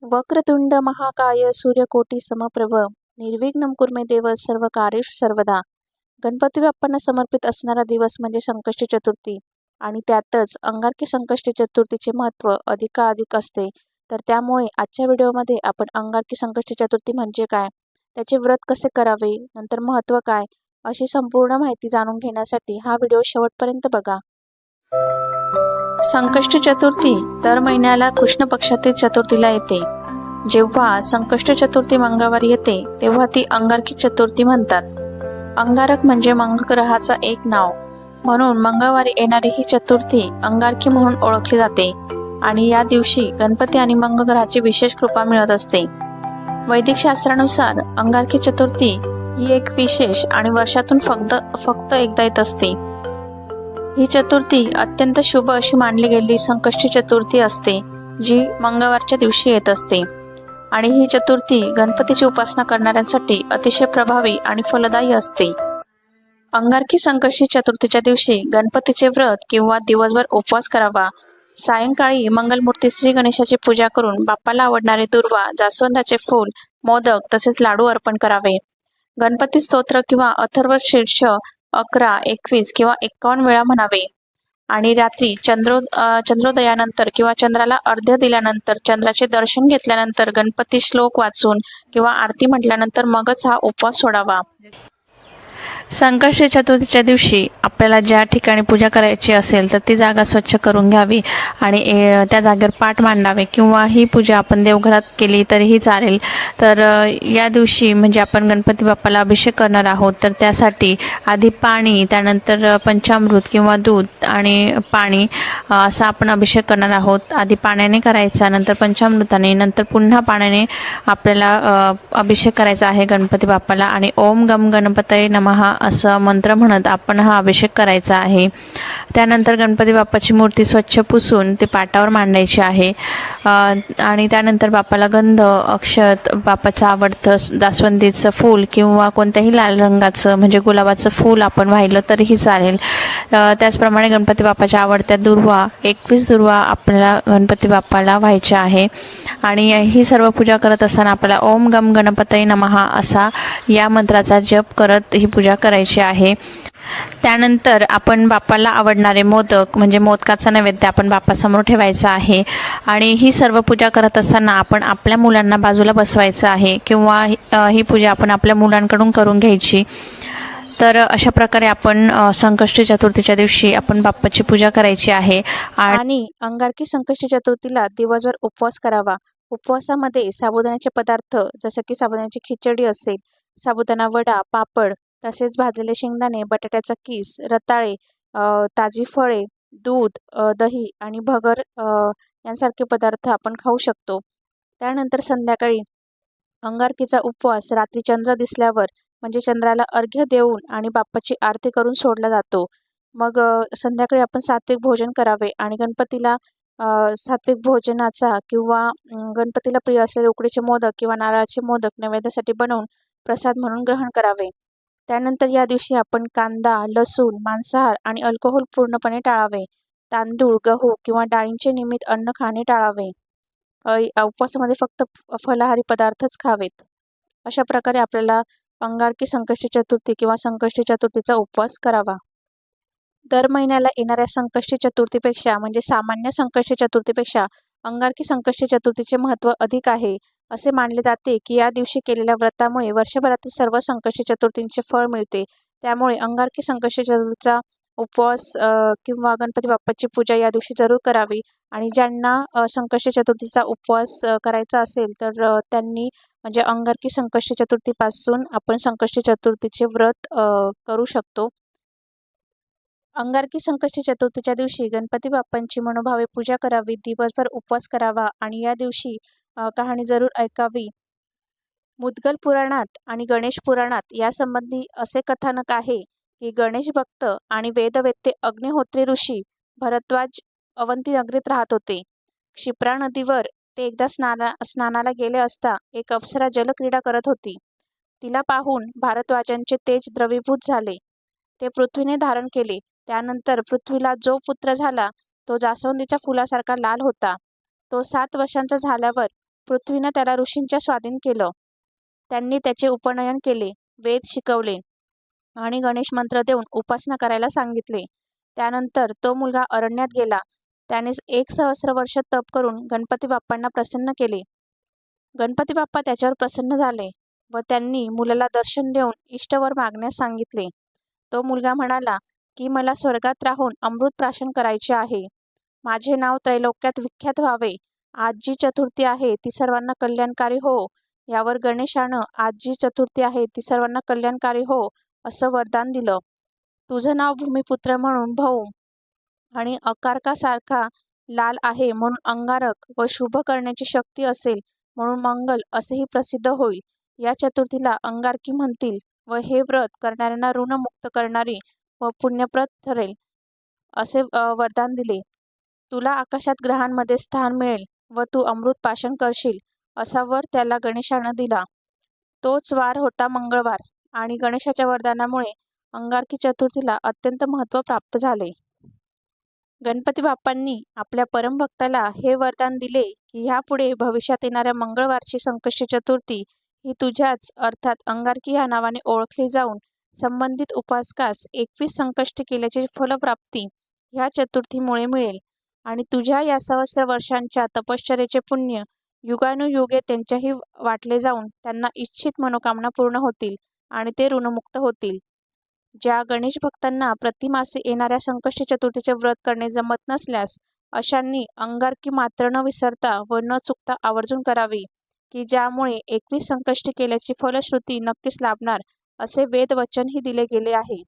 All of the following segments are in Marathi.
वक्रतुंड महाकाय सूर्यकोटी समप्रभ निर्विघ्नं कुर्मे देव सर्व कार्येषु सर्वदा. गणपती बाप्पांना समर्पित असणारा दिवस म्हणजे संकष्टी चतुर्थी आणि त्यातच अंगारकी संकष्टी चतुर्थीचे महत्त्व अधिकाधिक असते. तर त्यामुळे आजच्या व्हिडिओमध्ये आपण अंगारकी संकष्टी चतुर्थी म्हणजे काय, त्याचे व्रत कसे करावे, नंतर महत्त्व काय, अशी संपूर्ण माहिती जाणून घेण्यासाठी हा व्हिडिओ शेवटपर्यंत बघा. संकष्टी चतुर्थी दर महिन्याला कृष्ण पक्षातील चतुर्थीला येते. जेव्हा संकष्टी चतुर्थी मंगळवारी येते तेव्हा ती अंगारकी चतुर्थी म्हणतात. अंगारक म्हणजे मंगळ ग्रहाचा एक नाव, म्हणून मंगळवारी येणारी ही चतुर्थी अंगारकी म्हणून ओळखली जाते आणि या दिवशी गणपती आणि मंगळ ग्रहाची विशेष कृपा मिळत असते. वैदिक शास्त्रानुसार अंगारकी चतुर्थी ही एक विशेष आणि वर्षातून फक्त एकदा येत असते. ही चतुर्थी अत्यंत शुभ अशी मानली गेलेली संकष्टी चतुर्थी असते, जी मंगळवारच्या दिवशी येत असते आणि ही चतुर्थी गणपतीची उपासना करणाऱ्यांसाठी अतिशय प्रभावी आणि फलदायी असते. अंगारकी संकष्टी चतुर्थीच्या दिवशी गणपतीचे व्रत किंवा दिवसभर उपवास करावा. सायंकाळी मंगलमूर्ती श्री गणेशाची पूजा करून बाप्पाला आवडणारे दुर्वा, जास्वंदाचे फूल, मोदक तसेच लाडू अर्पण करावे. गणपती स्तोत्र किंवा अथर्व शीर्ष 11, 21 किंवा 51 वेळा म्हणावे आणि रात्री चंद्रोदयानंतर किंवा चंद्राला अर्घ्य दिल्यानंतर, चंद्राचे दर्शन घेतल्यानंतर गणपती श्लोक वाचून किंवा आरती म्हटल्यानंतर मगच हा उपवास सोडावा. संकष्टी चतुर्थीच्या दिवशी आपल्याला ज्या ठिकाणी पूजा करायची असेल तर ती जागा स्वच्छ करून घ्यावी आणि त्या जागेवर पाट मांडावे किंवा ही पूजा आपण देवघरात केली तरीही चालेल. तर या दिवशी म्हणजे आपण गणपती बाप्पाला अभिषेक करणार आहोत, तर त्यासाठी आधी पाणी, त्यानंतर पंचामृत किंवा दूध आणि पाणी असा आपण अभिषेक करणार आहोत. आधी पाण्याने करायचा, नंतर पंचामृताने, नंतर पुन्हा पाण्याने आपल्याला अभिषेक करायचा आहे गणपती बाप्पाला आणि ओम गम गणपतये नमः असं मंत्र म्हणत आपण हा अभिषेक करायचा आहे. त्यानंतर गणपती बाप्पाची मूर्ती स्वच्छ पुसून ते पाटावर मांडायची आहे आणि त्यानंतर बाप्पाला गंध, अक्षत, बाप्पाचं आवडतं जास्वंदीचं फूल किंवा कोणत्याही लाल रंगाचं म्हणजे गुलाबाचं फूल आपण वाहिलं तरीही चालेल. त्याचप्रमाणे गणपती बाप्पाच्या आवडत्या दुर्वा 21 दुर्वा आपल्याला गणपती बाप्पाला व्हायच्या आहे आणि ही सर्व पूजा करत असताना आपल्याला ओम गम गणपतये नमः असा या मंत्राचा जप करत ही पूजा करायची आहे. त्यानंतर आपण बाप्पाला आवडणारे मोदक म्हणजे मोदकाचा नैवेद्य आपण बाप्पासमोर ठेवायचा आहे आणि ही सर्व पूजा करत असताना आपण आपल्या मुलांना बाजूला बसवायचं आहे किंवा ही पूजा आपण आपल्या मुलांकडून करून घ्यायची. तर अशा प्रकारे आपण संकष्टी चतुर्थीच्या दिवशी आपण बाप्पाची पूजा करायची आहे आणि अंगारकी संकष्टी चतुर्थीला दिवसभर उपवास करावा. उपवासामध्ये साबुदाण्याचे पदार्थ जसं की साबुदाण्याची खिचडी असेल, साबुदाणा वडा, पापड, तसेच भाजलेले शेंगदाणे, बटाट्याचा कीस, रताळे, ताजी फळे, दूध, दही आणि भगर यांसारखे पदार्थ आपण खाऊ शकतो. त्यानंतर संध्याकाळी अंगारकीचा उपवास रात्री चंद्र दिसल्यावर म्हणजे चंद्राला अर्घ्य देऊन आणि बाप्पाची आरती करून सोडला जातो. मग संध्याकाळी आपण सात्विक भोजन करावे आणि गणपतीला सात्विक भोजनाचा किंवा गणपतीला प्रिय असलेले उकडीचे मोदक किंवा नारळाचे मोदक नैवेद्यासाठी बनवून प्रसाद म्हणून ग्रहण करावे. त्यानंतर या दिवशी आपण कांदा, लसूण, मांसाहार आणि अल्कोहोल पूर्णपणे टाळावे. तांदूळ, गहू किंवा डाळींचे नियमित अन्न खाणे टाळावे. उपवासामध्ये फक्त फलाहारी पदार्थच खावेत. अशा प्रकारे आपल्याला अंगारकी संकष्टी चतुर्थी किंवा संकष्टी चतुर्थीचा उपवास करावा. दर महिन्याला येणाऱ्या संकष्टी चतुर्थीपेक्षा म्हणजे सामान्य संकष्टी चतुर्थीपेक्षा अंगारकी संकष्टी चतुर्थीचे महत्त्व अधिक आहे. असे मानले जाते की या दिवशी केलेल्या व्रतामुळे वर्षभरातील सर्व संकष्टी चतुर्थींचे फळ मिळते. त्यामुळे अंगारकी संकष्टी चतुर्थीचा उपवास किंवा गणपती बाप्पाची पूजा या दिवशी जरूर करावी आणि ज्यांना संकष्टी चतुर्थीचा उपवास करायचा असेल तर त्यांनी म्हणजे अंगारकी संकष्टी चतुर्थीपासून आपण संकष्टी चतुर्थीचे व्रत करू शकतो. अंगारकी संकष्टी चतुर्थीच्या दिवशी गणपती बाप्पांची मनोभावे पूजा करावी, दिवसभर उपवास करावा आणि या दिवशी कहाणी जरूर ऐकावी. मुद्गल पुराणात आणि गणेश पुराणात यासंबंधी असे कथानक आहे की गणेश भक्त आणि वेदवेत्ते अग्निहोत्री ऋषी भरद्वाज अवंती नगरीत राहत होते. क्षिप्रा नदीवर ते एकदा स्नानाला गेले असता एक अप्सरा जलक्रीडा करत होती. तिला पाहून भारद्वाजांचे तेज द्रवीभूत झाले. ते पृथ्वीने धारण केले. त्यानंतर पृथ्वीला जो पुत्र झाला तो जास्वंदीच्या फुलासारखा लाल होता. तो 7 वर्षांचा झाल्यावर पृथ्वीनं त्याला ऋषींच्या स्वाधीन केलं. त्यांनी त्याचे उपनयन केले, वेद शिकवले आणि गणेश मंत्र देऊन उपासना करायला सांगितले. त्यानंतर तो मुलगा अरण्यात गेला. त्याने 1 सहस्र वर्ष तप करून गणपती बाप्पांना प्रसन्न केले. गणपती बाप्पा त्याच्यावर प्रसन्न झाले व त्यांनी मुलाला दर्शन देऊन इष्टवर मागण्यास सांगितले. तो मुलगा म्हणाला की मला स्वर्गात राहून अमृत प्राशन करायचे आहे. माझे नाव त्रैलोक्यात विख्यात व्हावे. आज जी चतुर्थी आहे ती सर्वांना कल्याणकारी हो. यावर गणेशानं आज जी चतुर्थी आहे ती सर्वांना कल्याणकारी हो असं वरदान दिलं. तुझं नाव भूमिपुत्र म्हणून भौम आणि अकारकासारखा लाल आहे म्हणून अंगारक व शुभ करण्याची शक्ती असेल म्हणून मंगल असेही प्रसिद्ध होईल. या चतुर्थीला अंगारकी म्हणतील व हे व्रत करणाऱ्यांना ऋणमुक्त करणारी व पुण्यप्रद ठरेल असे वरदान दिले. तुला आकाशात ग्रहांमध्ये स्थान मिळेल व तू अमृत पाशन करशील असा वर त्याला गणेशानं दिला. तोच वार होता मंगळवार आणि गणेशाच्या वरदानामुळे अंगारकी चतुर्थीला अत्यंत महत्त्व प्राप्त झाले. गणपती बाप्पांनी आपल्या परमभक्ताला हे वरदान दिले की ह्यापुढे भविष्यात येणाऱ्या मंगळवारची संकष्टी चतुर्थी ही तुझ्याच अर्थात अंगारकी या नावाने ओळखली जाऊन संबंधित उपासकास 21 संकष्टी केल्याची फलप्राप्ती ह्या चतुर्थीमुळे मिळेल आणि तुझ्या या सहस्र वर्षांच्या तपश्चर्येचे पुण्य युगानुयुगे त्यांच्याही वाटले जाऊन त्यांना इच्छित मनोकामना पूर्ण होतील आणि ते ऋणमुक्त होतील. ज्या गणेश भक्तांना प्रतिमासे येणाऱ्या संकष्टी चतुर्थीचे व्रत करणे जमत नसल्यास अशांनी अंगारकी मात्र न विसरता व न चुकता आवर्जून करावी की ज्यामुळे 21 संकष्टी केल्याची फलश्रुती नक्कीच लाभणार असे वेदवचनही दिले गेले आहे.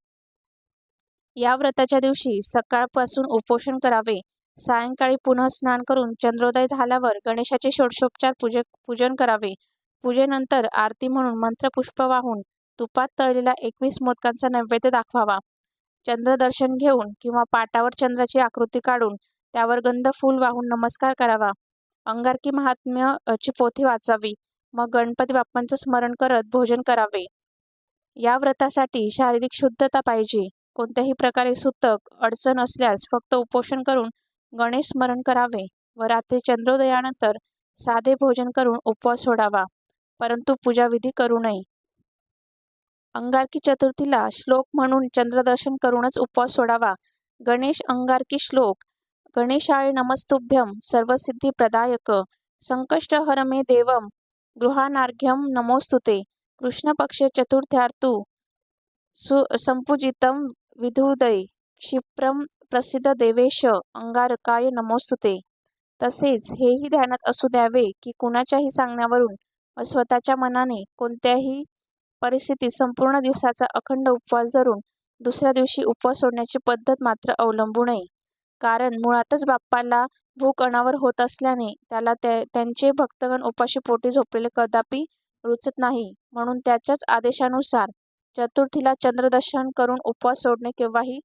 या व्रताच्या दिवशी सकाळपासून उपोषण करावे. सायंकाळी पुनः स्नान करून चंद्रोदय झाल्यावर गणेशाचे षोडशोपचार पूजन करावे. पूजेनंतर आरती म्हणून मंत्रपुष्प वाहून तुपात तळलेला 21 मोदकांचा नैवेद्य दाखवावा. चंद्रदर्शन घेऊन किंवा पाटावर चंद्राची आकृती काढून त्यावर गंध फूल वाहून नमस्कार करावा. अंगारकी महात्म्य ची पोथी वाचावी. मग गणपती बाप्पांचं स्मरण करत भोजन करावे. या व्रतासाठी शारीरिक शुद्धता पाहिजे. कोणत्याही प्रकारे सुतक अडचण असल्यास फक्त उपोषण करून गणेश स्मरण करावे व रात्री चंद्रोदयानंतर साधे भोजन करून उपवास सोडावा, परंतु पूजाविधी करू नये. अंगारकी चतुर्थीला श्लोक म्हणून चंद्रदर्शन करूनच उपवास सोडावा. गणेश अंगारकी श्लोक. गणेशाय नमस्तुभ्यं सर्वसिद्धी प्रदायक संकष्टहर मे देवम गृहानार्घ्यम नमोस्तुते कृष्णपक्षे चतुर्थ्यार्तु संपूजितं विधुदय क्षिप्रम प्रसिद्ध देवेश अंगारकाय नमोस्तुते. तसेच हेही ध्यानात असू द्यावे की कुणाच्याही सांगण्यावरून व स्वतःच्या मनाने कोणत्याही परिस्थितीत संपूर्ण दिवसाचा अखंड उपवास धरून दुसऱ्या दिवशी उपवास सोडण्याची पद्धत मात्र अवलंबू नये. कारण मुळातच बाप्पाला भूक अनावर होत असल्याने त्याला त्यांचे भक्तगण उपाशी पोटी झोपलेले कदापि रुचत नाही. म्हणून त्याच्याच आदेशानुसार चतुर्थीला चंद्रदर्शन करून उपवास सोडणे केव्हाही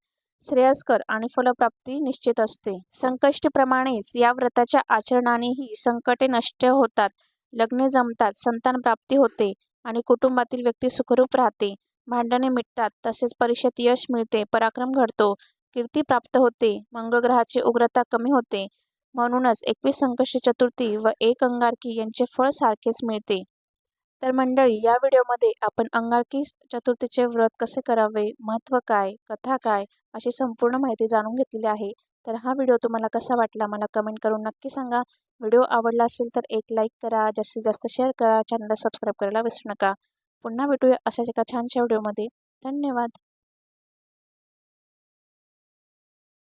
श्रेयस्कर आणि फलप्राप्ती निश्चित असते. संकष्टीप्रमाणेच या व्रताच्या आचरणानेही संकटे नष्ट होतात, लग्ने जमतात, संतान प्राप्ती होते आणि कुटुंबातील व्यक्ती सुखरूप राहते, भांडणे मिटतात, तसेच परीक्षेत यश मिळते, पराक्रम घडतो, कीर्ती प्राप्त होते, मंगळ ग्रहाची उग्रता कमी होते. म्हणूनच 21 संकष्टी चतुर्थी व 1 अंगारकी यांचे फळ सारखेच मिळते. तर मंडळी, या व्हिडिओमध्ये आपण अंगारकी चतुर्थीचे व्रत कसे करावे, महत्त्व काय, कथा काय अशी संपूर्ण माहिती जाणून घेतलेली आहे. तर हा व्हिडिओ तुम्हाला कसा वाटला मला कमेंट करून नक्की सांगा. व्हिडिओ आवडला असेल तर एक लाईक करा, जास्तीत जास्त शेअर करा, चॅनलला सबस्क्राईब करायला विसरू नका. पुन्हा भेटूया अशाच एका छानशा व्हिडिओमध्ये. धन्यवाद.